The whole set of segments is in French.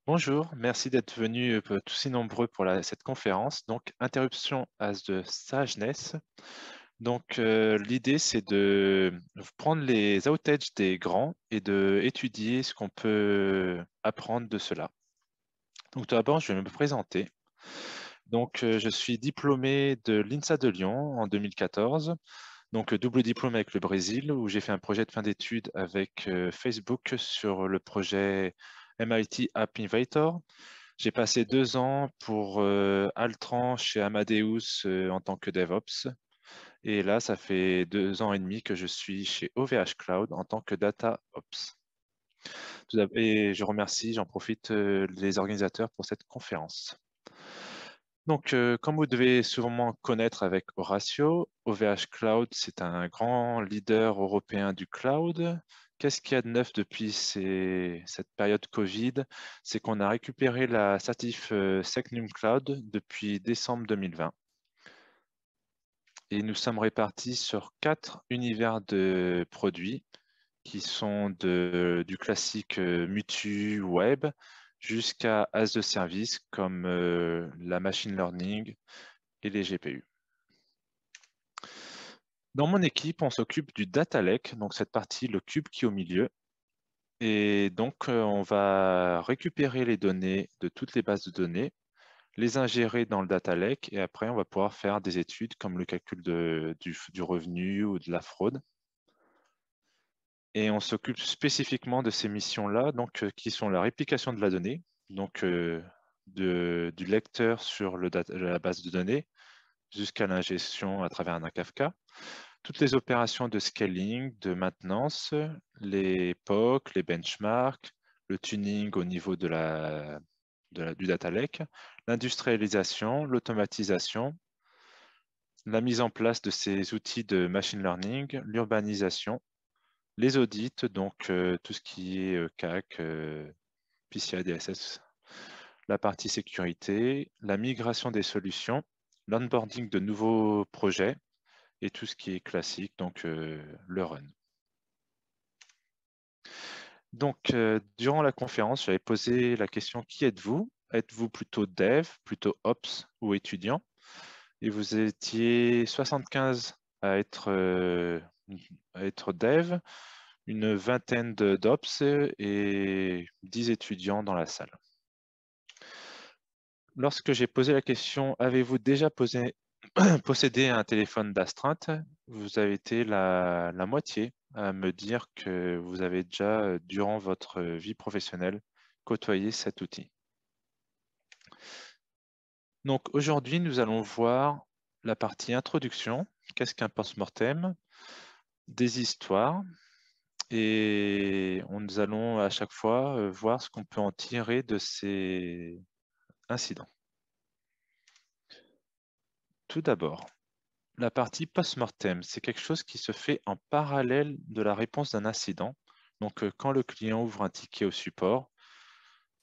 Bonjour, merci d'être venus tous si nombreux pour cette conférence. Donc, interruption as de sageness. Donc, l'idée, c'est de prendre les outages des grands et de étudier ce qu'on peut apprendre de cela. Donc, tout d'abord, je vais me présenter. Donc, je suis diplômé de l'INSA de Lyon en 2014. Donc, double diplôme avec le Brésil, où j'ai fait un projet de fin d'études avec Facebook sur le projet MIT App Innovator. J'ai passé 2 ans pour Altran chez Amadeus en tant que DevOps. Et là, ça fait 2 ans et demi que je suis chez OVH Cloud en tant que DataOps. Et je remercie, j'en profite, les organisateurs pour cette conférence. Donc, comme vous devez sûrement connaître avec Horatio, OVH Cloud, c'est un grand leader européen du cloud. Qu'est-ce qu'il y a de neuf depuis cette période Covid? C'est qu'on a récupéré la certif Secnum Cloud depuis décembre 2020. Et nous sommes répartis sur 4 univers de produits qui sont du classique Mutu Web jusqu'à as de service comme la machine learning et les GPU. Dans mon équipe, on s'occupe du data lake, donc cette partie, le cube qui est au milieu. Et donc, on va récupérer les données de toutes les bases de données, les ingérer dans le data lake, et après, on va pouvoir faire des études comme le calcul du revenu ou de la fraude. Et on s'occupe spécifiquement de ces missions-là, donc qui sont la réplication de la donnée, donc du lecteur sur la base de données jusqu'à l'ingestion à travers un Kafka. Toutes les opérations de scaling, de maintenance, les POC, les benchmarks, le tuning au niveau du data lake, l'industrialisation, l'automatisation, la mise en place de ces outils de machine learning, l'urbanisation, les audits, donc tout ce qui est CAC, PCI DSS, la partie sécurité, la migration des solutions, l'onboarding de nouveaux projets et tout ce qui est classique, donc le run. Donc, durant la conférence, j'avais posé la question, qui êtes-vous? Êtes-vous plutôt dev, plutôt ops ou étudiant? Et vous étiez 75 à être dev, une vingtaine d'ops et 10 étudiants dans la salle. Lorsque j'ai posé la question, avez-vous déjà possédé un téléphone d'astreinte? Vous avez été la moitié à me dire que vous avez déjà, durant votre vie professionnelle, côtoyé cet outil. Donc aujourd'hui, nous allons voir la partie introduction. Qu'est-ce qu'un post-mortem? Des histoires. Et nous allons à chaque fois voir ce qu'on peut en tirer de ces incidents. Tout d'abord, la partie post-mortem, c'est quelque chose qui se fait en parallèle de la réponse d'un incident. Donc, quand le client ouvre un ticket au support,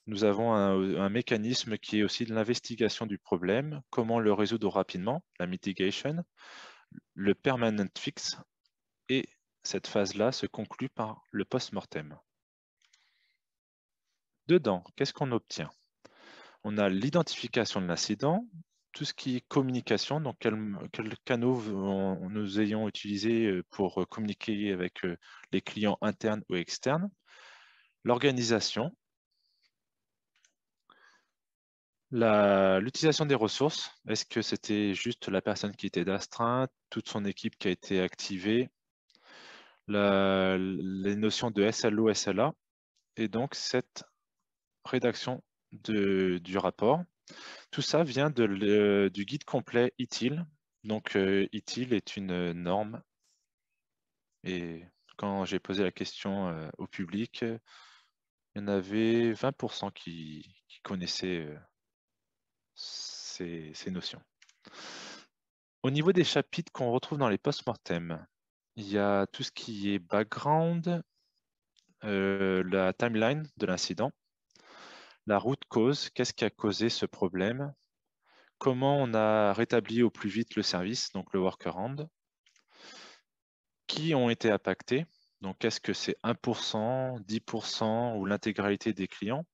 nous avons un mécanisme qui est aussi de l'investigation du problème, comment le résoudre rapidement, la mitigation, le permanent fix, et cette phase-là se conclut par le post-mortem. Dedans, qu'est-ce qu'on obtient? On a l'identification de l'incident, tout ce qui est communication, donc quels canaux nous ayons utilisés pour communiquer avec les clients internes ou externes, l'organisation, l'utilisation des ressources, est-ce que c'était juste la personne qui était d'astreinte, toute son équipe qui a été activée, les notions de SLO, SLA, et donc cette rédaction du rapport. Tout ça vient du guide complet ITIL. Donc, ITIL est une norme. Et quand j'ai posé la question au public, il y en avait 20% qui connaissaient ces notions. Au niveau des chapitres qu'on retrouve dans les post-mortem, il y a tout ce qui est background, la timeline de l'incident, la root cause, qu'est-ce qui a causé ce problème, comment on a rétabli au plus vite le service, donc le workaround, qui ont été impactés. Donc, est-ce que c'est 1%, 10% ou l'intégralité des clients?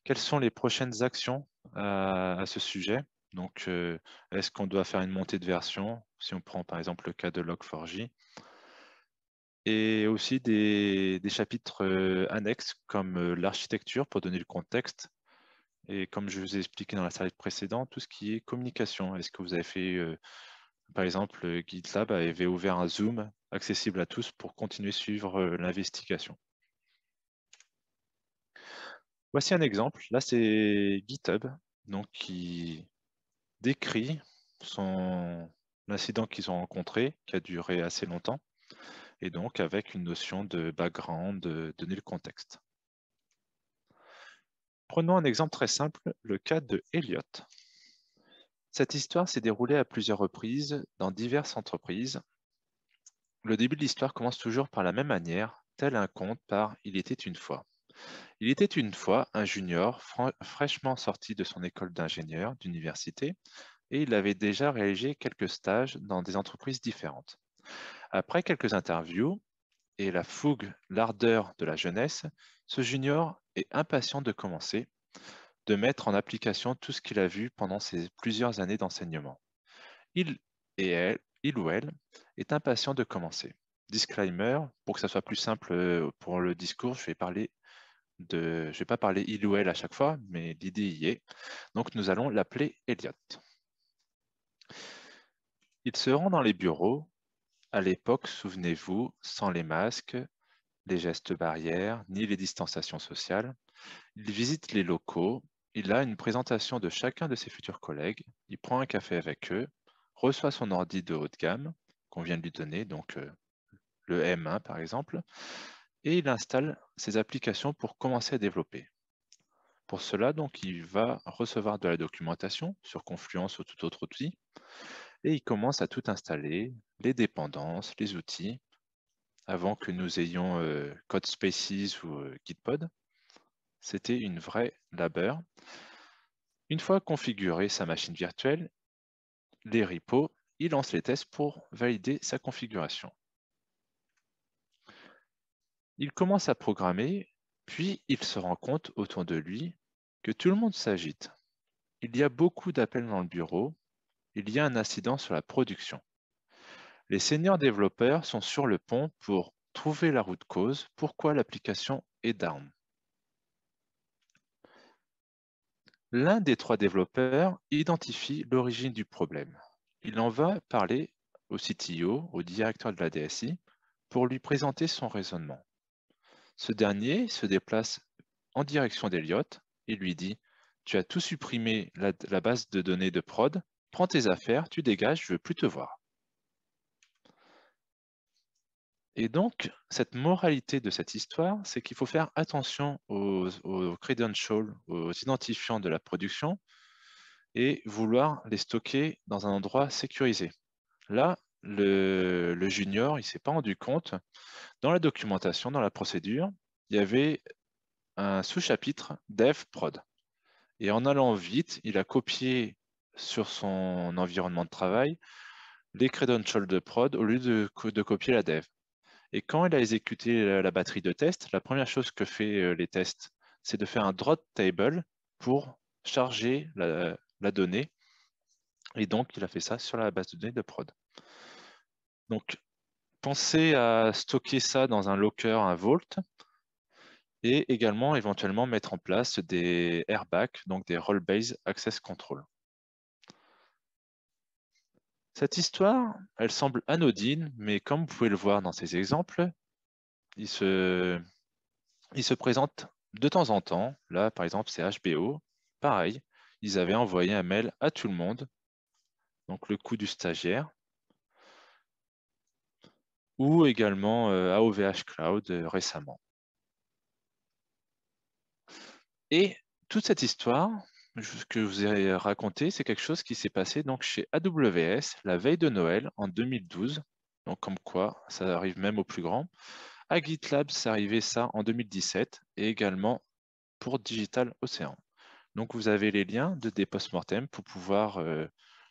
Quelles sont les prochaines actions à ce sujet? Donc, est-ce qu'on doit faire une montée de version? Si on prend par exemple le cas de Log4j. Et aussi des chapitres annexes comme l'architecture pour donner le contexte. Et comme je vous ai expliqué dans la slide précédente, tout ce qui est communication. Est-ce que vous avez fait, par exemple, GitLab avait ouvert un Zoom accessible à tous pour continuer à suivre l'investigation. Voici un exemple. Là, c'est GitHub, donc qui décrit l'incident qu'ils ont rencontré, qui a duré assez longtemps, et donc avec une notion de background, de donner le contexte. Prenons un exemple très simple, le cas de Elliot. Cette histoire s'est déroulée à plusieurs reprises dans diverses entreprises. Le début de l'histoire commence toujours par la même manière, tel un conte par Il était une fois. Il était une fois un junior fraîchement sorti de son école d'ingénieur d'université et il avait déjà réalisé quelques stages dans des entreprises différentes. Après quelques interviews et la fougue, l'ardeur de la jeunesse, ce junior est impatient de commencer, de mettre en application tout ce qu'il a vu pendant ses plusieurs années d'enseignement. Il il ou elle est impatient de commencer. Disclaimer, pour que ça soit plus simple pour le discours, je ne vais pas parler il ou elle à chaque fois, mais l'idée y est. Donc nous allons l'appeler Elliot. Il se rend dans les bureaux, à l'époque, souvenez-vous, sans les masques, les gestes barrières, ni les distanciations sociales. Il visite les locaux, il a une présentation de chacun de ses futurs collègues, il prend un café avec eux, reçoit son ordi de haut de gamme qu'on vient de lui donner, donc le M1 par exemple, et il installe ses applications pour commencer à développer. Pour cela, donc, il va recevoir de la documentation sur Confluence ou tout autre outil, et il commence à tout installer, les dépendances, les outils, avant que nous ayons CodeSpaces ou Gitpod. C'était une vraie labeur. Une fois configuré sa machine virtuelle, les repos, il lance les tests pour valider sa configuration. Il commence à programmer, puis il se rend compte autour de lui que tout le monde s'agite. Il y a beaucoup d'appels dans le bureau, il y a un incident sur la production. Les seniors développeurs sont sur le pont pour trouver la route cause, pourquoi l'application est down. L'un des trois développeurs identifie l'origine du problème. Il en va parler au CTO, au directeur de la DSI, pour lui présenter son raisonnement. Ce dernier se déplace en direction d'Elliot et lui dit « Tu as tout supprimé la base de données de prod, prends tes affaires, tu dégages, je ne veux plus te voir. » Et donc, cette moralité de cette histoire, c'est qu'il faut faire attention aux credentials, aux identifiants de la production et vouloir les stocker dans un endroit sécurisé. Là, le junior, il ne s'est pas rendu compte. Dans la documentation, dans la procédure, il y avait un sous-chapitre Dev Prod. Et en allant vite, il a copié sur son environnement de travail les credentials de prod au lieu de copier la dev. Et quand il a exécuté la batterie de tests, la première chose que fait les tests, c'est de faire un drop table pour charger la donnée. Et donc, il a fait ça sur la base de données de prod. Donc, pensez à stocker ça dans un locker, un vault, et également éventuellement mettre en place des airbags, donc des role-based access control. Cette histoire, elle semble anodine, mais comme vous pouvez le voir dans ces exemples, il se présente de temps en temps. Là, par exemple, c'est HBO. Pareil, ils avaient envoyé un mail à tout le monde, donc le coût du stagiaire, ou également à OVH Cloud récemment. Et toute cette histoire que je vous ai racontée, c'est quelque chose qui s'est passé donc chez AWS la veille de Noël en 2012. Donc comme quoi, ça arrive même aux plus grands. À GitLab, c'est arrivé ça en 2017 et également pour Digital Ocean. Donc vous avez les liens des post-mortem pour pouvoir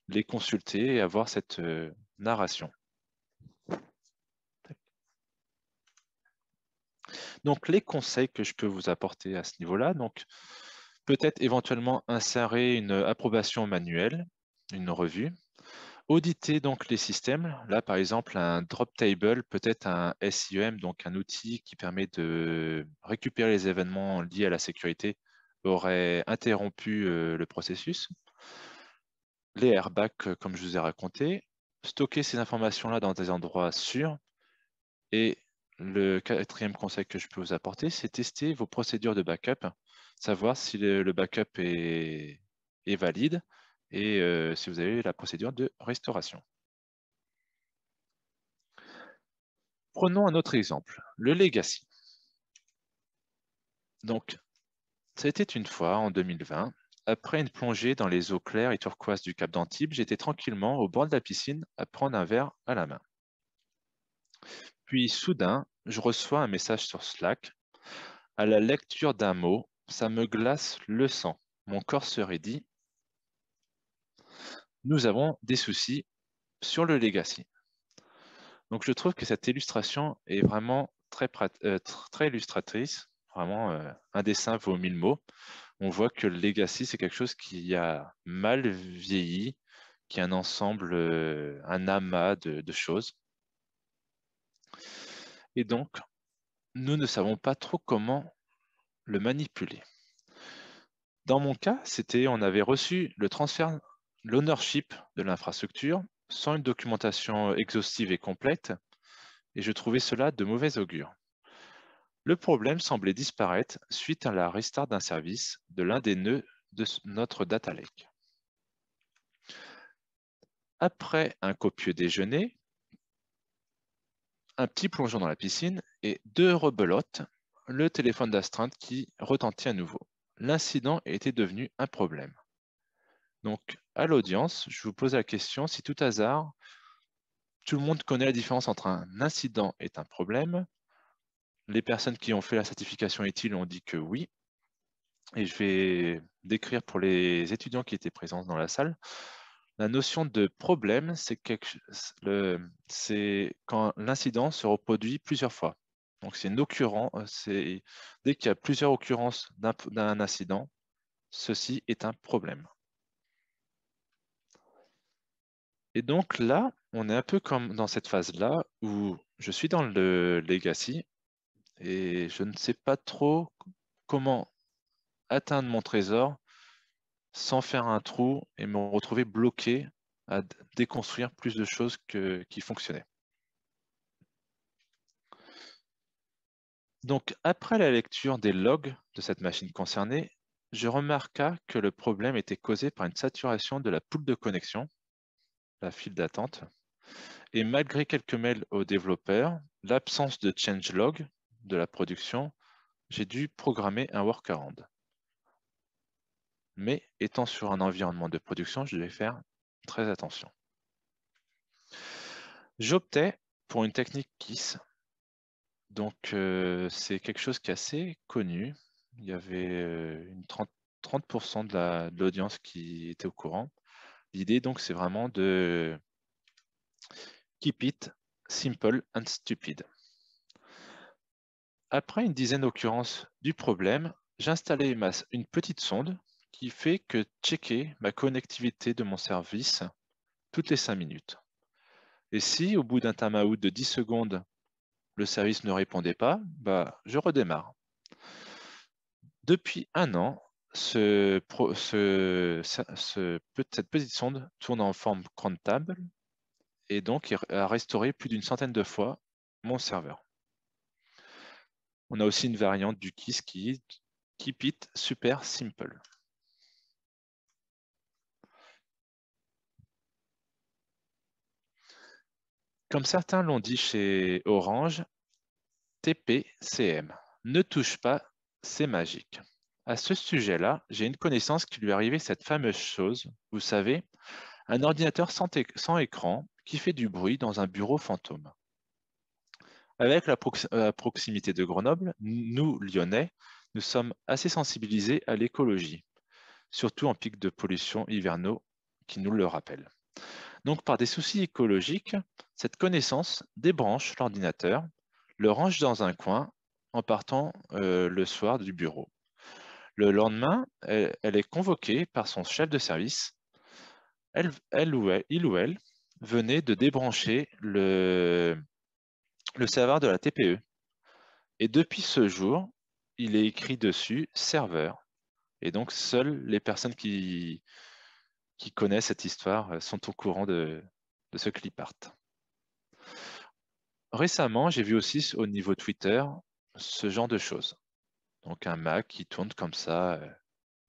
les consulter et avoir cette narration. Donc les conseils que je peux vous apporter à ce niveau-là, donc Peut-être éventuellement insérer une approbation manuelle, une revue. Auditer donc les systèmes. Là, par exemple, un drop table, peut-être un SIEM, donc un outil qui permet de récupérer les événements liés à la sécurité, aurait interrompu le processus. Les airbags, comme je vous ai raconté. Stocker ces informations-là dans des endroits sûrs. Et le quatrième conseil que je peux vous apporter, c'est tester vos procédures de backup, savoir si le backup est valide et si vous avez la procédure de restauration. Prenons un autre exemple, le legacy. Donc, ça a été une fois, en 2020, après une plongée dans les eaux claires et turquoises du Cap d'Antibes, j'étais tranquillement au bord de la piscine à prendre un verre à la main. Puis soudain, je reçois un message sur Slack. À la lecture d'un mot, ça me glace le sang. Mon corps se raidit. Nous avons des soucis sur le legacy. Donc je trouve que cette illustration est vraiment très illustratrice. Vraiment, un dessin vaut 1000 mots. On voit que le legacy, c'est quelque chose qui a mal vieilli, qui est un ensemble, un amas de choses. Et donc, nous ne savons pas trop comment le manipuler. Dans mon cas, on avait reçu le transfert, l'ownership de l'infrastructure sans une documentation exhaustive et complète, et je trouvais cela de mauvais augure. Le problème semblait disparaître suite à la restart d'un service de l'un des nœuds de notre data lake. Après un copieux déjeuner, un petit plongeon dans la piscine et 2 rebelotes, le téléphone d'astreinte qui retentit à nouveau. L'incident était devenu un problème. Donc, à l'audience, je vous pose la question, si tout hasard, tout le monde connaît la différence entre un incident et un problème. Les personnes qui ont fait la certification utile ont dit que oui. Et je vais décrire pour les étudiants qui étaient présents dans la salle. La notion de problème, c'est quand l'incident se reproduit plusieurs fois. Donc c'est une occurrence, dès qu'il y a plusieurs occurrences d'un incident, ceci est un problème. Et donc là, on est un peu comme dans cette phase-là où je suis dans le legacy et je ne sais pas trop comment atteindre mon trésor sans faire un trou et me retrouver bloqué à déconstruire plus de choses qui fonctionnaient. Donc, après la lecture des logs de cette machine concernée, je remarqua que le problème était causé par une saturation de la pool de connexion, la file d'attente, et malgré quelques mails aux développeurs, l'absence de changelog de la production, j'ai dû programmer un workaround. Mais étant sur un environnement de production, je devais faire très attention. J'optais pour une technique KISS. Donc, c'est quelque chose qui est assez connu. Il y avait une 30% de l'audience qui était au courant. L'idée, donc, c'est vraiment de keep it simple and stupid. Après une dizaine d'occurrences du problème, j'ai installé une petite sonde qui fait que checker ma connectivité de mon service toutes les 5 minutes. Et si, au bout d'un timeout de 10 secondes, le service ne répondait pas, je redémarre. Depuis un an, cette petite sonde tourne en forme cron-table et donc a restauré plus d'une centaine de fois mon serveur. On a aussi une variante du KISS qui est Keep it super simple. Comme certains l'ont dit chez Orange, TPCM. Ne touche pas, c'est magique. À ce sujet-là, j'ai une connaissance qui lui est arrivée cette fameuse chose, vous savez, un ordinateur sans écran qui fait du bruit dans un bureau fantôme. Avec la proximité de Grenoble, nous, Lyonnais, nous sommes assez sensibilisés à l'écologie, surtout en pic de pollution hivernaux qui nous le rappellent. Donc, par des soucis écologiques, cette connaissance débranche l'ordinateur, le range dans un coin en partant le soir du bureau. Le lendemain, elle est convoquée par son chef de service. Il ou elle venait de débrancher le serveur de la TPE. Et depuis ce jour, il est écrit dessus serveur. Et donc, seules les personnes qui connaissent cette histoire sont au courant de ce clipart. Récemment, j'ai vu aussi au niveau Twitter ce genre de choses. Donc un Mac qui tourne comme ça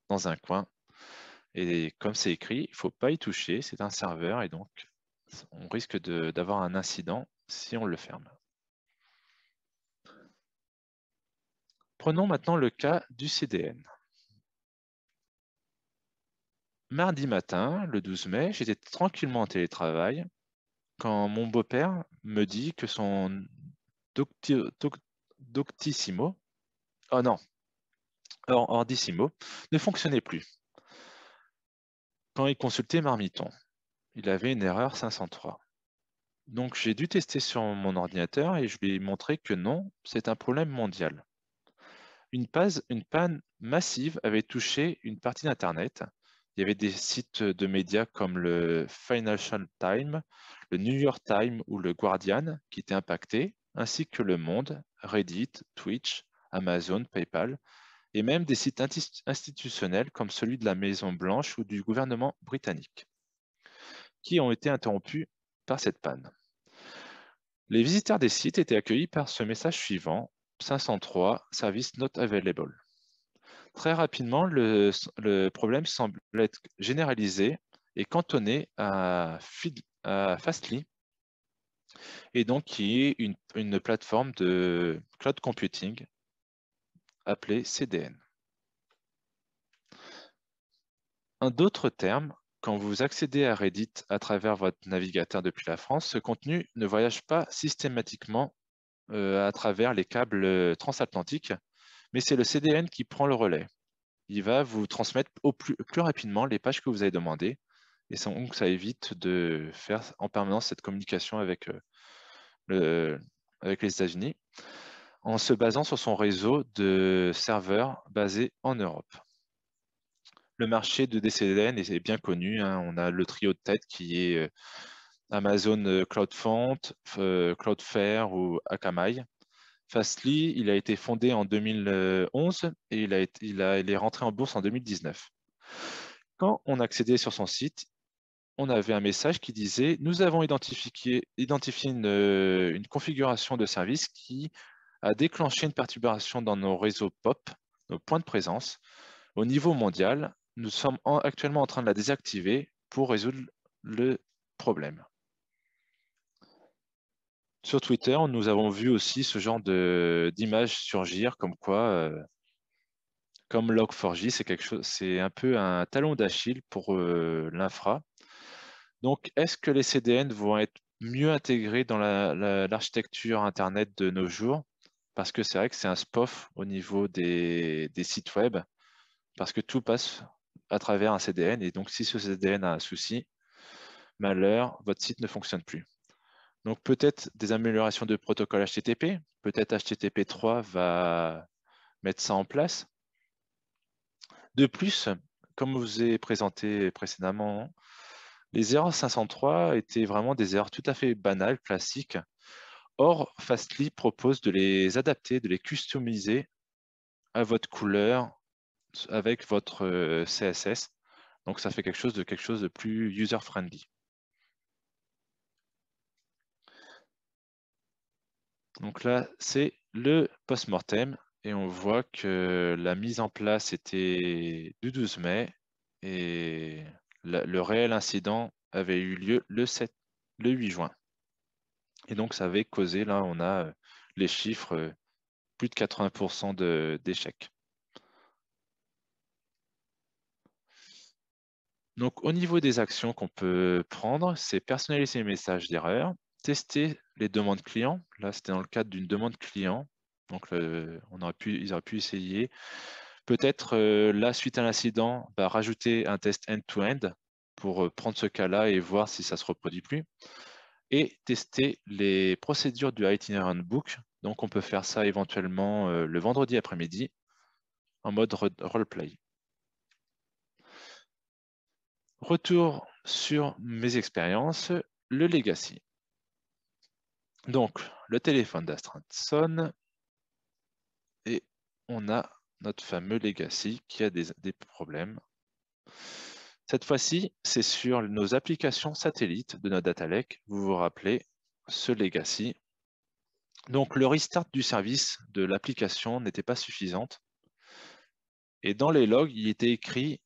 dans un coin. Et comme c'est écrit, il ne faut pas y toucher, c'est un serveur et donc on risque d'avoir un incident si on le ferme. Prenons maintenant le cas du CDN. Mardi matin, le 12 mai, j'étais tranquillement en télétravail quand mon beau-père me dit que son Doctissimo, oh non, Ordissimo, ne fonctionnait plus. Quand il consultait Marmiton, il avait une erreur 503. Donc j'ai dû tester sur mon ordinateur et je lui ai montré que non, c'est un problème mondial. Une panne massive avait touché une partie d'Internet. Il y avait des sites de médias comme le Financial Times, le New York Times ou le Guardian qui étaient impactés, ainsi que Le Monde, Reddit, Twitch, Amazon, PayPal, et même des sites institutionnels comme celui de la Maison Blanche ou du gouvernement britannique, qui ont été interrompus par cette panne. Les visiteurs des sites étaient accueillis par ce message suivant, 503, Service not available. Très rapidement, le problème semble être généralisé et cantonné à Fastly, et donc qui est une plateforme de cloud computing appelée CDN. Un d'autre terme, quand vous accédez à Reddit à travers votre navigateur depuis la France, ce contenu ne voyage pas systématiquement à travers les câbles transatlantiques, mais c'est le CDN qui prend le relais. Il va vous transmettre plus rapidement les pages que vous avez demandées, et donc ça évite de faire en permanence cette communication avec, avec les États-Unis, en se basant sur son réseau de serveurs basés en Europe. Le marché de DCDN est bien connu, hein. On a le trio de tête qui est Amazon CloudFront, Cloudflare ou Akamai. Fastly, il a été fondé en 2011 et il est rentré en bourse en 2019. Quand on accédait sur son site, on avait un message qui disait « Nous avons identifié une configuration de service qui a déclenché une perturbation dans nos réseaux POP, nos points de présence. Au niveau mondial, nous sommes actuellement en train de la désactiver pour résoudre le problème. » Sur Twitter, nous avons vu aussi ce genre d'images surgir comme quoi, comme Log4j, c'est un peu un talon d'Achille pour l'infra. Donc, est-ce que les CDN vont être mieux intégrés dans l'architecture Internet de nos jours? Parce que c'est vrai que c'est un SPOF au niveau des sites web, parce que tout passe à travers un CDN. Et donc, si ce CDN a un souci, malheur, votre site ne fonctionne plus. Donc, peut-être des améliorations de protocole HTTP. Peut-être HTTP 3 va mettre ça en place. De plus, comme je vous ai présenté précédemment, les erreurs 503 étaient vraiment des erreurs tout à fait banales, classiques. Or, Fastly propose de les adapter, de les customiser à votre couleur avec votre CSS. Donc, ça fait quelque chose de plus user-friendly. Donc là, c'est le post-mortem et on voit que la mise en place était du 12 mai et le réel incident avait eu lieu le 8 juin. Et donc, ça avait causé, là, on a les chiffres, plus de 80% d'échecs. Donc, au niveau des actions qu'on peut prendre, c'est personnaliser les messages d'erreur, tester les demandes clients. Là, c'était dans le cadre d'une demande client. Donc, ils auraient pu essayer. Peut-être, là, suite à l'incident, rajouter un test end-to-end pour prendre ce cas-là et voir si ça ne se reproduit plus. Et tester les procédures du Itinerant Book. Donc, on peut faire ça éventuellement le vendredi après-midi en mode roleplay. Retour sur mes expériences, le legacy. Donc, le téléphone d'astreinte sonne et on a notre fameux legacy qui a des problèmes. Cette fois-ci, c'est sur nos applications satellites de notre data lake. Vous vous rappelez ce legacy. Donc, le restart du service de l'application n'était pas suffisante. Et dans les logs, il était écrit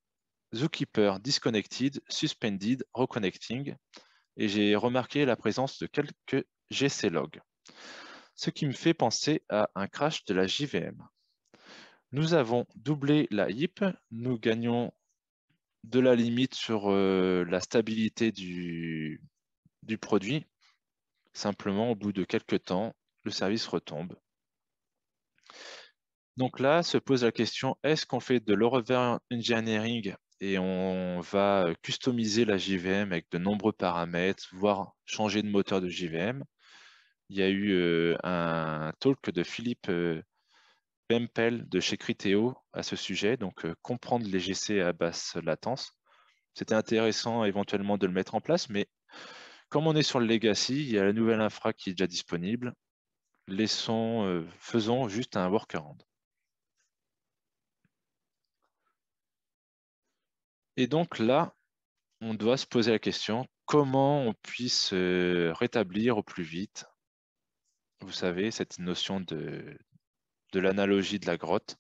Zookeeper disconnected, suspended, reconnecting. Et j'ai remarqué la présence de quelques GC logs. Ce qui me fait penser à un crash de la JVM. Nous avons doublé la HIP, nous gagnons de la limite sur la stabilité du produit. Simplement, au bout de quelques temps, le service retombe. Donc là, se pose la question, est-ce qu'on fait de l'overlay engineering et on va customiser la JVM avec de nombreux paramètres, voire changer de moteur de JVM? Il y a eu un talk de Philippe Bempel de chez Criteo à ce sujet, donc comprendre les GC à basse latence. C'était intéressant éventuellement de le mettre en place, mais comme on est sur le legacy, il y a la nouvelle infra qui est déjà disponible. Faisons juste un workaround. Et donc là, on doit se poser la question, comment on puisse rétablir au plus vite, vous savez, cette notion de l'analogie de la grotte.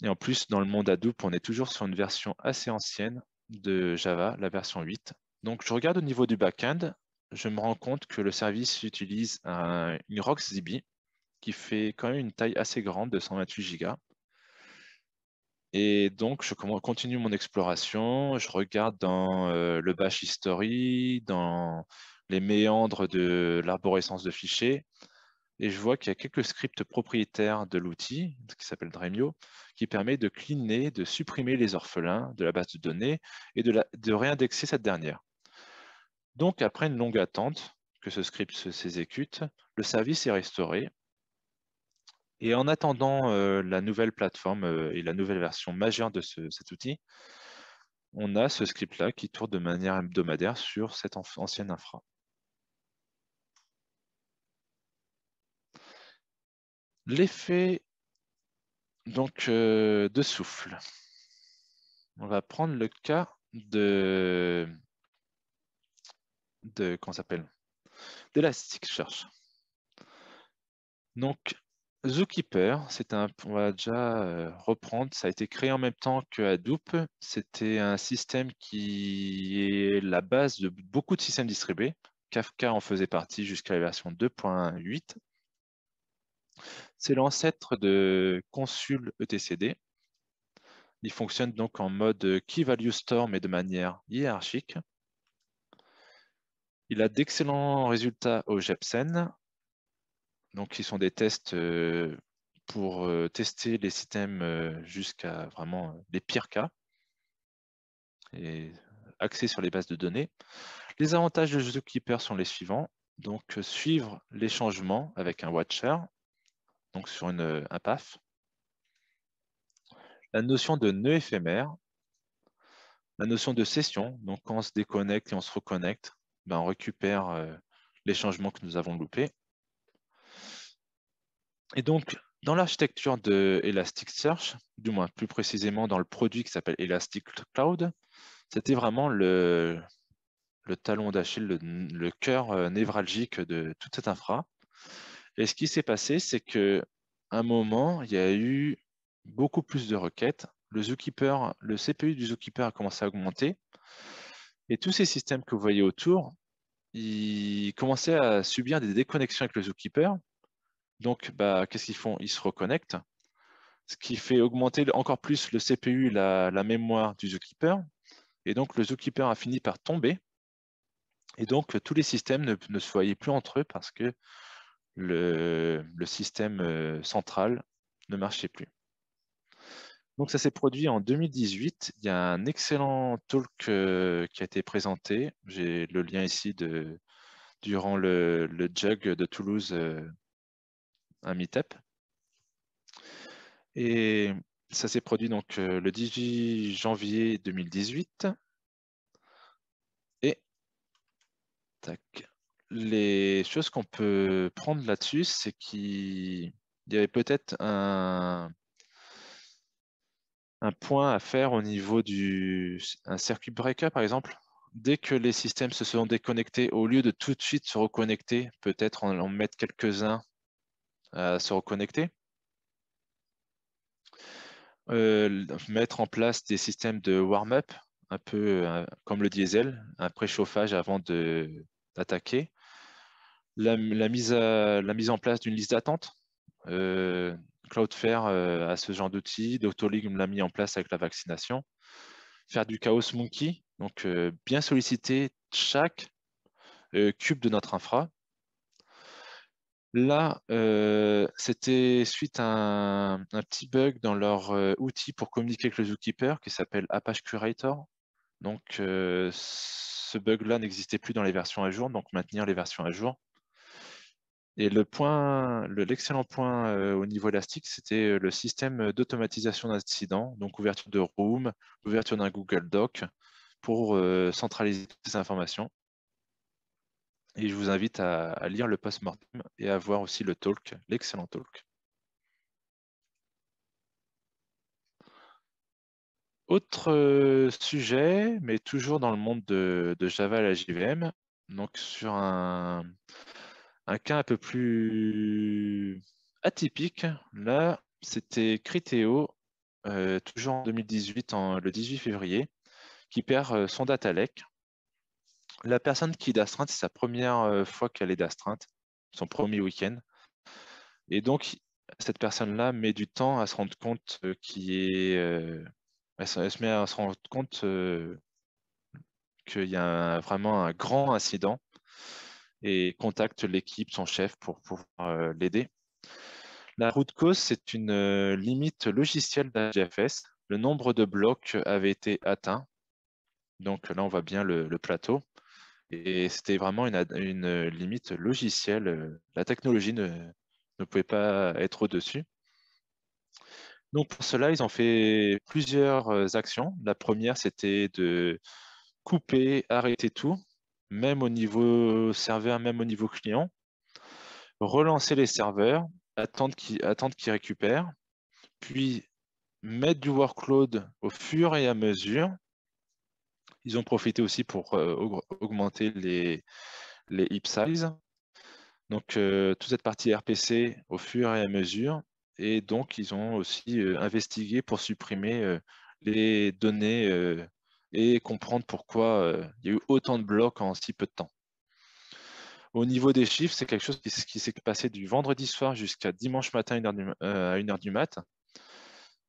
Et en plus, dans le monde Hadoop, on est toujours sur une version assez ancienne de Java, la version 8. Donc, je regarde au niveau du back-end, je me rends compte que le service utilise une RocksDB qui fait quand même une taille assez grande de 128 Go. Et donc, je continue mon exploration, je regarde dans le bash history, dans les méandres de l'arborescence de fichiers, et je vois qu'il y a quelques scripts propriétaires de l'outil, qui s'appelle Dremio, qui permet de cleaner, de supprimer les orphelins de la base de données et de réindexer cette dernière. Donc, après une longue attente que ce script s'exécute, le service est restauré. Et en attendant la nouvelle plateforme et la nouvelle version majeure de cet outil, on a ce script-là qui tourne de manière hebdomadaire sur cette ancienne infra. L'effet donc de souffle. On va prendre le cas comment s'appelle, d'Elasticsearch. Donc Zookeeper, on va déjà reprendre, ça a été créé en même temps que Hadoop. C'était un système qui est la base de beaucoup de systèmes distribués. Kafka en faisait partie jusqu'à la version 2.8. C'est l'ancêtre de Consul etcd. Il fonctionne donc en mode Key Value Store, mais de manière hiérarchique. Il a d'excellents résultats au Jepsen. Donc, qui sont des tests pour tester les systèmes jusqu'à vraiment les pires cas et axés sur les bases de données. Les avantages de Zookeeper sont les suivants. Donc, suivre les changements avec un watcher, donc sur un PAF. La notion de nœud éphémère. La notion de session, donc quand on se déconnecte et on se reconnecte, ben on récupère les changements que nous avons loupés. Et donc, dans l'architecture de Elasticsearch, du moins plus précisément dans le produit qui s'appelle Elastic Cloud, c'était vraiment le talon d'Achille, le cœur névralgique de toute cette infra. Et ce qui s'est passé, c'est qu'à un moment, il y a eu beaucoup plus de requêtes. Le CPU du Zookeeper a commencé à augmenter. Et tous ces systèmes que vous voyez autour, ils commençaient à subir des déconnexions avec le Zookeeper. Donc, qu'est-ce qu'ils font? Ils se reconnectent, ce qui fait augmenter encore plus le CPU, la mémoire du Zookeeper. Et donc, le Zookeeper a fini par tomber. Et donc, tous les systèmes ne se voyaient plus entre eux parce que le système central ne marchait plus. Donc, ça s'est produit en 2018. Il y a un excellent talk qui a été présenté. J'ai le lien ici durant le Jug de Toulouse, un meetup. Et ça s'est produit donc le 18 janvier 2018. Et tac. Les choses qu'on peut prendre là-dessus, c'est qu'il y avait peut-être un point à faire au niveau un circuit breaker, par exemple. Dès que les systèmes se sont déconnectés, au lieu de tout de suite se reconnecter, peut-être en mettre quelques-uns à se reconnecter. Mettre en place des systèmes de warm-up, un peu comme le diesel, un préchauffage avant d'attaquer. La mise en place d'une liste d'attente. Cloudflare a ce genre d'outils. Doctolib l'a mis en place avec la vaccination. Faire du chaos monkey, donc bien solliciter chaque cube de notre infra. Là, c'était suite à un petit bug dans leur outil pour communiquer avec le Zookeeper qui s'appelle Apache Curator. Donc, ce bug-là n'existait plus dans les versions à jour, donc maintenir les versions à jour. Et l'excellent point au niveau élastique, c'était le système d'automatisation d'incidents, donc ouverture de Room, ouverture d'un Google Doc pour centraliser toutes ces informations. Et je vous invite à lire le post-mortem et à voir aussi le talk, l'excellent talk. Autre sujet, mais toujours dans le monde de Java à la JVM, donc sur un cas un peu plus atypique. Là, c'était Criteo, toujours en 2018, le 18 février, qui perd son data lake. La personne qui est d'astreinte, c'est sa première fois qu'elle est d'astreinte, son premier week-end. Et donc, cette personne-là met du temps à se rendre compte elle se met à se rendre compte qu'il y a vraiment un grand incident et contacte l'équipe, son chef, pour pouvoir l'aider. La root cause, c'est une limite logicielle d'AGFS. Le nombre de blocs avait été atteint. Donc là, on voit bien le plateau. Et c'était vraiment une limite logicielle. La technologie ne pouvait pas être au-dessus. Donc pour cela, ils ont fait plusieurs actions. La première, c'était de couper, arrêter tout, même au niveau serveur, même au niveau client. Relancer les serveurs, attendre qu'ils récupèrent, puis mettre du workload au fur et à mesure. Ils ont profité aussi pour augmenter les heap size. Donc, toute cette partie RPC au fur et à mesure. Et donc, ils ont aussi investigué pour supprimer les données et comprendre pourquoi il y a eu autant de blocs en si peu de temps. Au niveau des chiffres, c'est quelque chose qui s'est passé du vendredi soir jusqu'à dimanche matin à 1h du mat'.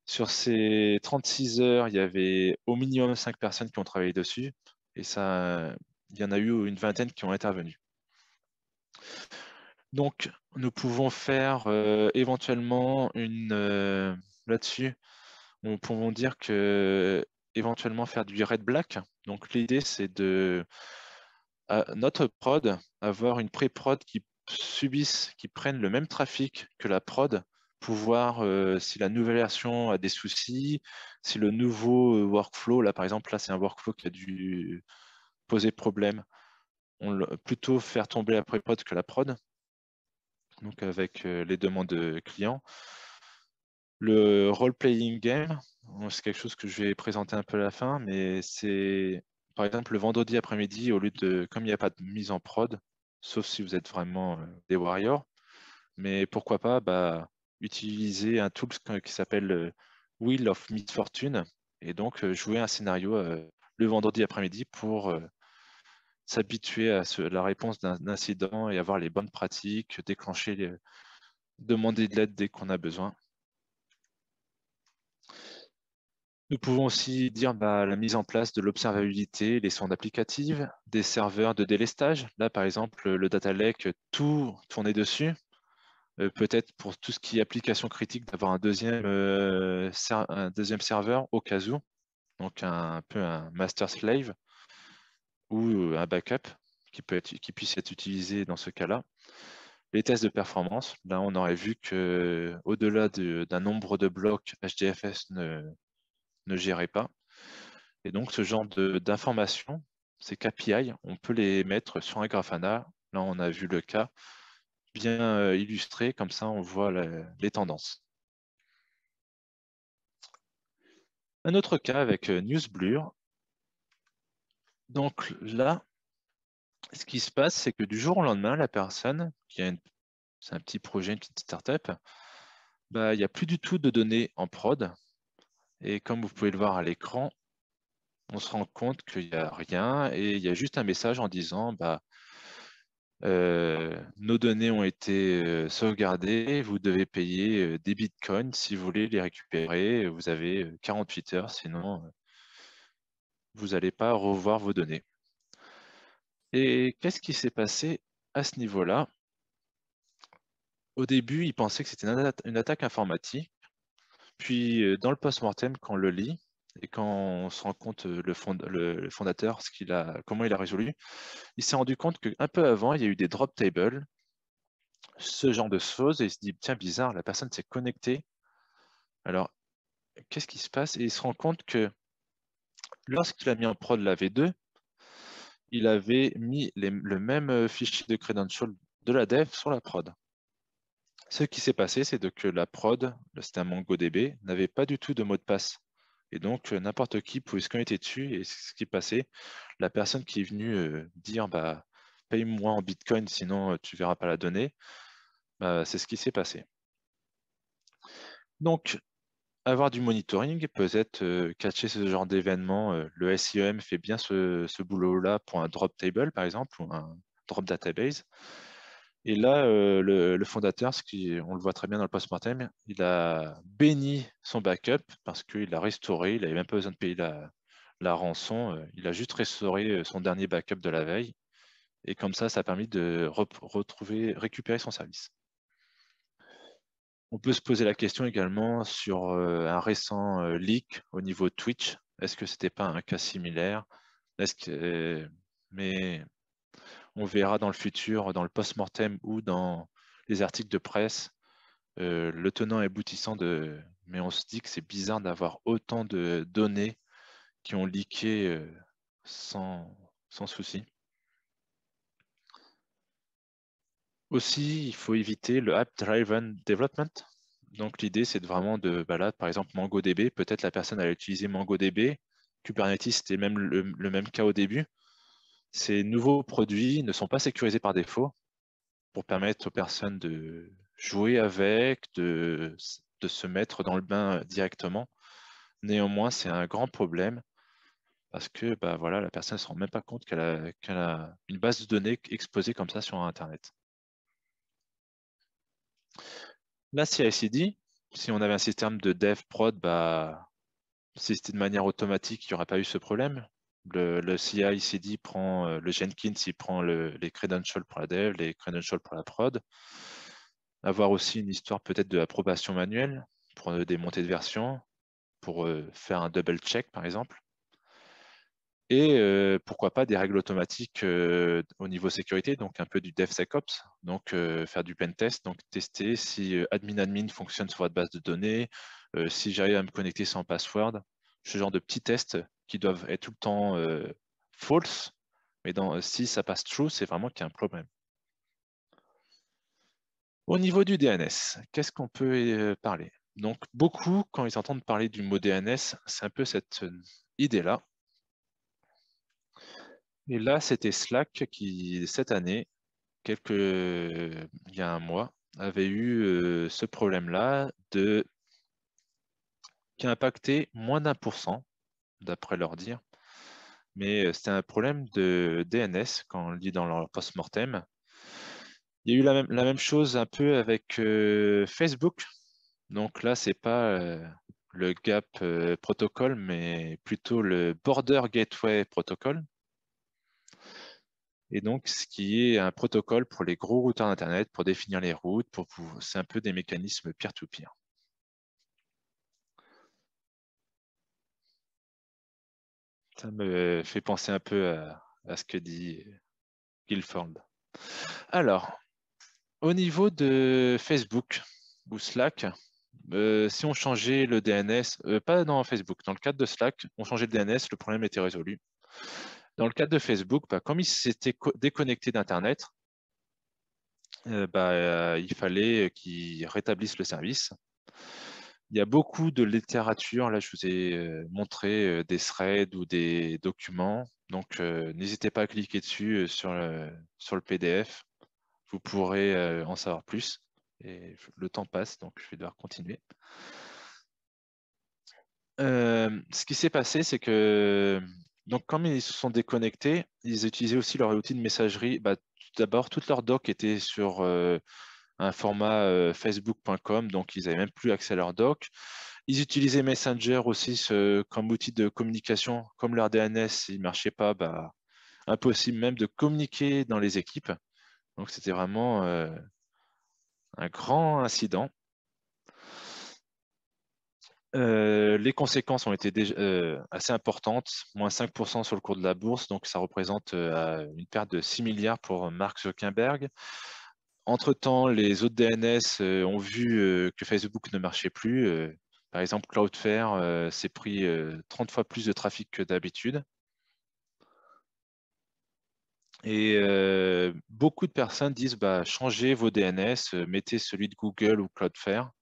Sur ces 36 heures, il y avait au minimum 5 personnes qui ont travaillé dessus. Et ça, il y en a eu une vingtaine qui ont intervenu. Donc, nous pouvons faire éventuellement là-dessus, nous pouvons dire que éventuellement faire du red black. Donc, l'idée, c'est de notre prod, avoir une pré-prod qui prenne le même trafic que la prod pour voir si la nouvelle version a des soucis, si le nouveau workflow, là par exemple, là c'est un workflow qui a dû poser problème, plutôt faire tomber la pré-prod que la prod, donc avec les demandes clients. Le role-playing game, c'est quelque chose que je vais présenter un peu à la fin, mais c'est par exemple le vendredi après-midi, comme il n'y a pas de mise en prod, sauf si vous êtes vraiment des warriors, mais pourquoi pas utiliser un tool qui s'appelle Wheel of Misfortune et donc jouer un scénario le vendredi après-midi pour s'habituer à la réponse d'un incident et avoir les bonnes pratiques, demander de l'aide dès qu'on a besoin. Nous pouvons aussi dire la mise en place de l'observabilité, les sondes applicatives, des serveurs de délestage. Là, par exemple, le data lake, tout tourner dessus. Peut-être pour tout ce qui est application critique, d'avoir un deuxième serveur au cas où. Donc un peu un master slave ou un backup qui puisse être utilisé dans ce cas-là. Les tests de performance, là, on aurait vu que au-delà d'un nombre de blocs, HDFS ne gérait pas. Et donc, ce genre d'informations, ces KPI, on peut les mettre sur un Grafana. Là, on a vu le cas bien illustré, comme ça, on voit les tendances. Un autre cas avec NewsBlur. Donc là, ce qui se passe, c'est que du jour au lendemain, la personne, c'est un petit projet, une petite startup, bah, il n'y a plus du tout de données en prod. Et comme vous pouvez le voir à l'écran, on se rend compte qu'il n'y a rien et il y a juste un message en disant bah, nos données ont été sauvegardées, vous devez payer des bitcoins si vous voulez les récupérer, vous avez 48 heures, sinon vous n'allez pas revoir vos données. Et qu'est-ce qui s'est passé à ce niveau-là? Au début, ils pensaient que c'était une attaque informatique, puis dans le post-mortem, quand on le lit, et quand on se rend compte le fondateur, comment il a résolu, il s'est rendu compte qu'un peu avant, il y a eu des drop tables, ce genre de choses, et il se dit, tiens, bizarre, la personne s'est connectée. Alors, qu'est-ce qui se passe? Et il se rend compte que lorsqu'il a mis en prod la V2, il avait mis le même fichier de credential de la dev sur la prod. Ce qui s'est passé, c'est que la prod, c'était un MongoDB, n'avait pas du tout de mot de passe. Et donc, n'importe qui pouvait se connecter dessus. Et ce qui passait, la personne qui est venue dire bah, paye-moi en Bitcoin, sinon tu ne verras pas la donnée, bah, c'est ce qui s'est passé. Donc, avoir du monitoring, peut-être catcher ce genre d'événement. Le SIEM fait bien ce boulot-là pour un drop table, par exemple, ou un drop database. Et là, le fondateur, on le voit très bien dans le post-mortem, il a béni son backup parce qu'il l'a restauré, il n'avait même pas besoin de payer la rançon, il a juste restauré son dernier backup de la veille. Et comme ça a permis de récupérer son service. On peut se poser la question également sur un récent leak au niveau de Twitch. Est-ce que c'était pas un cas similaire? Mais on verra dans le futur, dans le post-mortem ou dans les articles de presse, le tenant et aboutissant mais on se dit que c'est bizarre d'avoir autant de données qui ont leaké sans souci. Aussi, il faut éviter le app-driven development. Donc l'idée, c'est vraiment bah là, par exemple, MongoDB, peut-être la personne allait utiliser MongoDB, Kubernetes, c'était même le même cas au début. Ces nouveaux produits ne sont pas sécurisés par défaut pour permettre aux personnes de jouer avec, de se mettre dans le bain directement. Néanmoins, c'est un grand problème parce que bah, voilà, la personne ne se rend même pas compte qu'elle a une base de données exposée comme ça sur Internet. La CI/CD, si on avait un système de dev prod, bah, si c'était de manière automatique, il n'y aurait pas eu ce problème. Le CI/CD prend le Jenkins, il prend les credentials pour la dev, les credentials pour la prod. Avoir aussi une histoire peut-être de approbation manuelle pour des montées de version, pour faire un double check par exemple. Et pourquoi pas des règles automatiques au niveau sécurité, donc un peu du DevSecOps, donc faire du pen test, donc tester si admin fonctionne sur votre base de données, si j'arrive à me connecter sans password, ce genre de petits tests qui doivent être tout le temps false, mais si ça passe true, c'est vraiment qu'il y a un problème. Au niveau du DNS, qu'est-ce qu'on peut parler? Donc beaucoup, quand ils entendent parler du mot DNS, c'est un peu cette idée-là. Et là, c'était Slack qui, cette année, il y a un mois, avait eu ce problème-là qui a impacté moins d'1%, d'après leur dire. Mais c'était un problème de DNS, quand on le dit dans leur post-mortem. Il y a eu la même chose un peu avec Facebook. Donc là, c'est pas le GAP protocol, mais plutôt le Border Gateway Protocol. Et donc, ce qui est un protocole pour les gros routeurs d'Internet, pour définir les routes, c'est un peu des mécanismes peer-to-peer. Ça me fait penser un peu à ce que dit Guilford. Alors, Au niveau de Facebook ou Slack, si on changeait le DNS, pas dans Facebook, dans le cadre de Slack, on changeait le DNS, le problème était résolu. Dans le cadre de Facebook, bah, comme il s'était déconnecté d'Internet, il fallait qu'ils rétablissent le service. Il y a beaucoup de littérature. Là, je vous ai montré des threads ou des documents. Donc, n'hésitez pas à cliquer dessus sur le PDF. Vous pourrez en savoir plus. Et le temps passe, donc je vais devoir continuer. Ce qui s'est passé, c'est que donc, comme ils se sont déconnectés, ils utilisaient aussi leur outil de messagerie. Bah, tout d'abord, toutes leurs docs étaient sur un format facebook.com, donc ils n'avaient même plus accès à leurs docs. Ils utilisaient Messenger aussi comme outil de communication. Comme leur DNS, il ne marchait pas, bah, impossible même de communiquer dans les équipes. Donc c'était vraiment un grand incident. Les conséquences ont été assez importantes, moins 5% sur le cours de la bourse, donc ça représente une perte de 6 milliards pour Mark Zuckerberg. Entre-temps, les autres DNS ont vu que Facebook ne marchait plus. Par exemple, Cloudflare s'est pris 30 fois plus de trafic que d'habitude. Et beaucoup de personnes disent changez vos DNS, mettez celui de Google ou Cloudflare.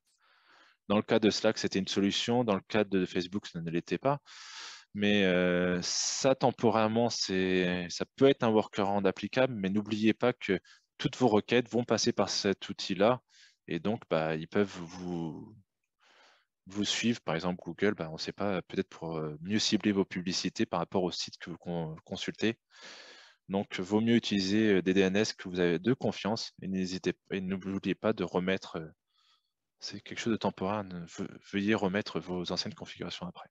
Dans le cas de Slack, c'était une solution. Dans le cas de Facebook, ça ne l'était pas. Mais ça, temporairement, ça peut être un workaround applicable, mais n'oubliez pas que toutes vos requêtes vont passer par cet outil-là. Et donc, ils peuvent vous suivre. Par exemple, Google, on ne sait pas, peut-être pour mieux cibler vos publicités par rapport au site que vous consultez. Donc, vaut mieux utiliser des DNS que vous avez de confiance et n'oubliez pas de remettre, c'est quelque chose de temporaire, veuillez remettre vos anciennes configurations après.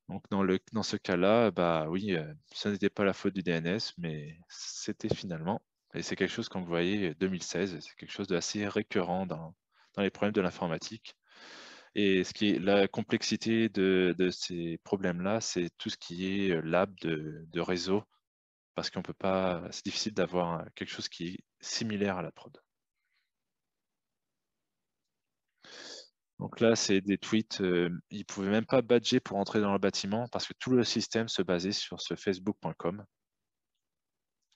Donc, dans ce cas-là, oui, ce n'était pas la faute du DNS, mais c'était finalement, et c'est quelque chose, comme vous voyez, 2016, c'est quelque chose d'assez récurrent dans les problèmes de l'informatique. Et la complexité de ces problèmes-là, c'est tout ce qui est lab de réseau, parce qu'on peut pas, c'est difficile d'avoir quelque chose qui est similaire à la prod. Donc là, c'est des tweets, ils ne pouvaient même pas badger pour entrer dans le bâtiment parce que tout le système se basait sur ce facebook.com.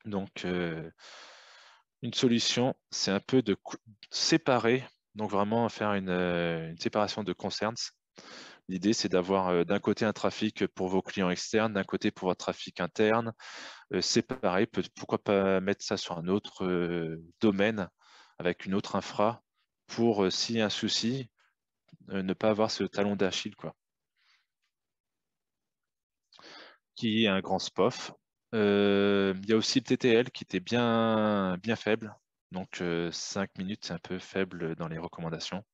Donc, une solution, c'est un peu de séparer, donc vraiment faire une séparation de concerns. L'idée, c'est d'avoir d'un côté un trafic pour vos clients externes, d'un côté pour votre trafic interne, séparer. Pourquoi pas mettre ça sur un autre domaine avec une autre infra pour, s'il y a un souci, ne pas avoir ce talon d'Achille, quoi. Qui est un grand SPOF. Il y a aussi le TTL qui était bien faible. Donc 5 minutes, c'est un peu faible dans les recommandations.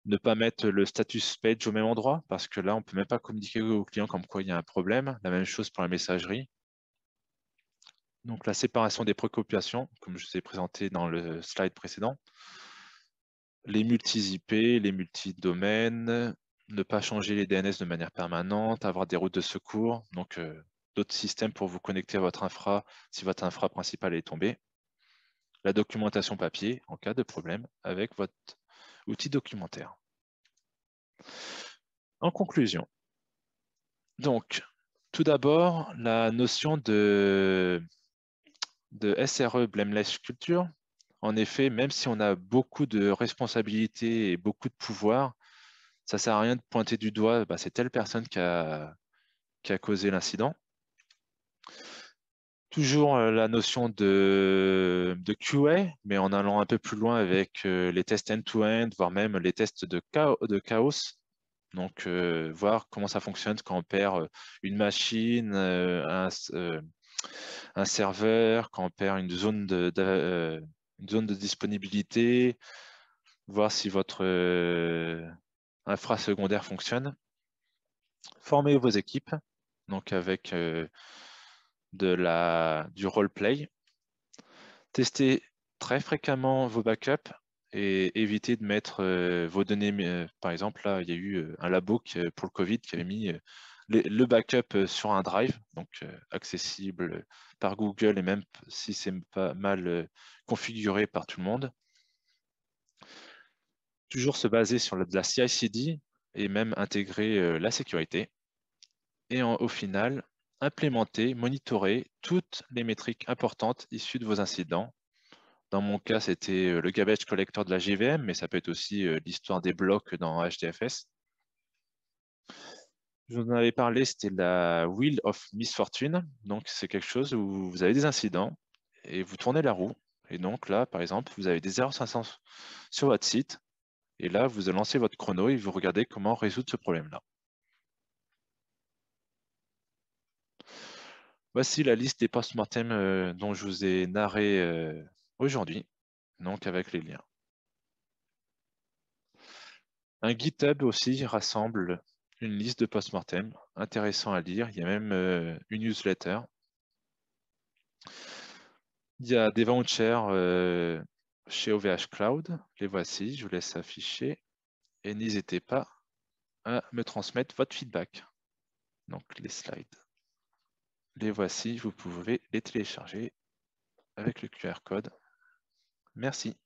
Ne pas mettre le status page au même endroit, parce que là, on ne peut même pas communiquer au client comme quoi il y a un problème. La même chose pour la messagerie. Donc la séparation des préoccupations, comme je vous ai présenté dans le slide précédent. Les multi-IP, les multi-domaines, ne pas changer les DNS de manière permanente, avoir des routes de secours, donc d'autres systèmes pour vous connecter à votre infra si votre infra principale est tombée. La documentation papier en cas de problème avec votre outil documentaire. En conclusion, donc, tout d'abord, la notion de SRE, Blameless Culture. En effet, même si on a beaucoup de responsabilités et beaucoup de pouvoir, ça ne sert à rien de pointer du doigt, c'est telle personne qui a causé l'incident. Toujours la notion de QA, mais en allant un peu plus loin avec les tests end-to-end, voire même les tests de chaos. Donc, voir comment ça fonctionne quand on perd une machine, un serveur, quand on perd une zone de disponibilité, voir si votre infra secondaire fonctionne. Formez vos équipes, donc avec du roleplay. Testez très fréquemment vos backups et évitez de mettre vos données. Par exemple, là, il y a eu un labo pour le Covid qui avait mis le backup sur un drive, donc accessible par Google et même si c'est pas mal configuré par tout le monde. Toujours se baser sur de la CI/CD et même intégrer la sécurité. Et au final, implémenter, monitorer toutes les métriques importantes issues de vos incidents. Dans mon cas, c'était le garbage collector de la JVM, mais ça peut être aussi l'histoire des blocs dans HDFS. Je vous en avais parlé, c'était la Wheel of Misfortune. Donc, c'est quelque chose où vous avez des incidents et vous tournez la roue. Et donc là, par exemple, vous avez des erreurs 500 sur votre site. Et là, vous lancez votre chrono et vous regardez comment résoudre ce problème-là. Voici la liste des post-mortem dont je vous ai narré aujourd'hui, donc avec les liens. Un GitHub aussi rassemble une liste de post-mortem, intéressant à lire. Il y a même une newsletter. Il y a des vouchers chez OVH Cloud. Les voici, je vous laisse afficher. Et n'hésitez pas à me transmettre votre feedback. Donc les slides. Les voici, vous pouvez les télécharger avec le QR code. Merci.